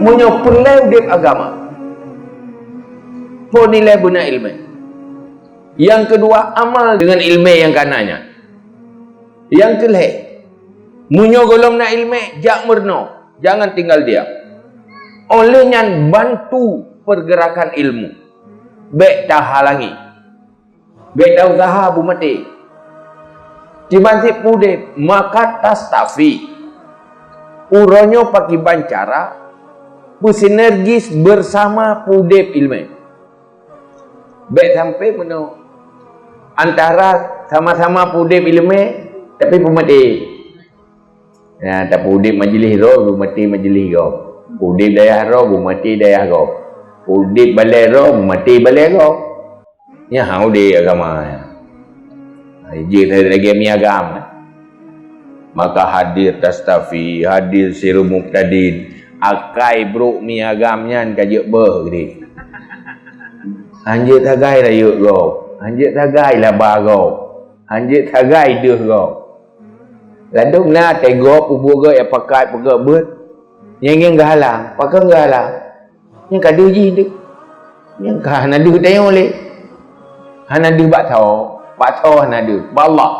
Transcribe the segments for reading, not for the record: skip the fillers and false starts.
Munyo perlu udip agama. Po nilai guna ilmu. Yang kedua, amal dengan ilmu yang kananya. Yang kelih, munyo golong nak ilmu, jak murno, jangan tinggal diam. Olehnya bantu pergerakan ilmu. Baik tak halangi. Baik tak usaha bumati. Dibantik pudip, maka tastafi. Uronyo pakai bancara, bersinergis bersama pudip ilmu. Baik sampai meno antara sama-sama pudip ilmu, tapi pumati. Ya, tak pudip majlis ro, bumati majlis ro. Pudip dayah ro, bumati dayah ro. Pudip balai ro, bumati balai ro. Ya, hau di agama. Jika lagi miagam, maka hadir tastafi, hadir siru muqtadin, akai bro miagamnya kajak gede. Anjir tagai lah yuk go, anjir tagai lah bago, anjir tagai deh go. Lalu na tego pubu go ya pakai pega bet, yang galang, pakai galang, yang kadu ji dek, yang kah nadu tayong le, hanadu Pak nadu, balak.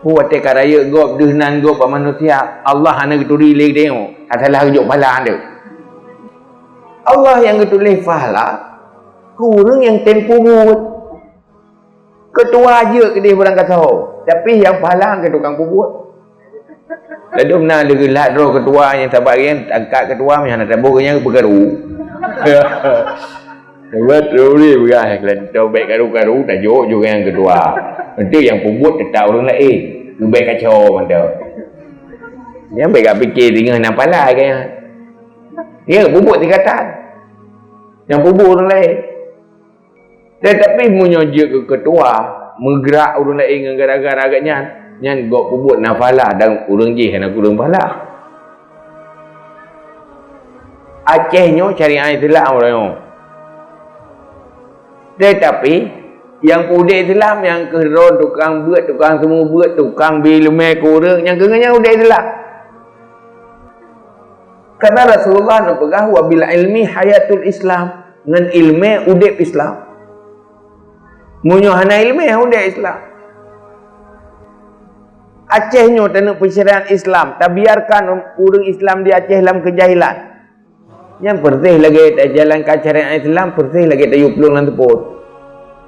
Puat karaya go dehnan go pak manusia, Allah hana geturi le tengok, adalah ujuk pala anda. Allah yang getuli pahala. Kurang yang tempoh buat. Ketua aja ke dia orang kata. Tapi yang pahala ke tukang buat. Lalu mana ada gelat roh ketua yang sabar yang angkat ketua yang nak tabur yang bergaru. Sebab boleh berah kalau baik garu-garu tajuk juga yang ketua. Nanti yang pembuat tetap orang lain. Lebih kacau macam. Yang baik fikir dengan nak pahala kan. Dia pembuat tingkatan. Yang pembuat orang lain. Tetapi menyojuk ke ketua menggerak orang lain dengan gara-gara agaknya nyan gok pubut nafalah dan urang je kena kurang pahala. Acehnya cari air Islam orang. Tetapi yang pudek Islam yang keron tukang buat tukang semua buat tukang bilme kurang yang kenganya udek Islam. Karena Rasulullah nak pegang wa bil ilmi hayatul Islam, dengan ilmu udek Islam. Munyo hana ilmu udah Islam. Acehnya tanah persyariat Islam, tak biarkan orang Islam di Aceh dalam kejahilan. Yang pertih lagi tak jalan ke syariat Islam, pertih lagi tak yuplung nanti pot.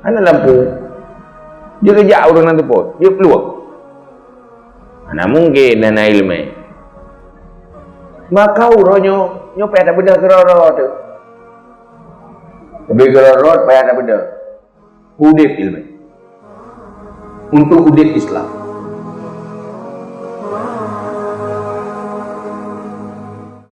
Hana lampu. Dia kejak orang nanti pot, yuplung. Hana mungkin hana ilmu. Maka uronyo nyopet tak benda kerorot tu. Tapi kerorot payah tak benda. Udip ilmu untuk udip Islam.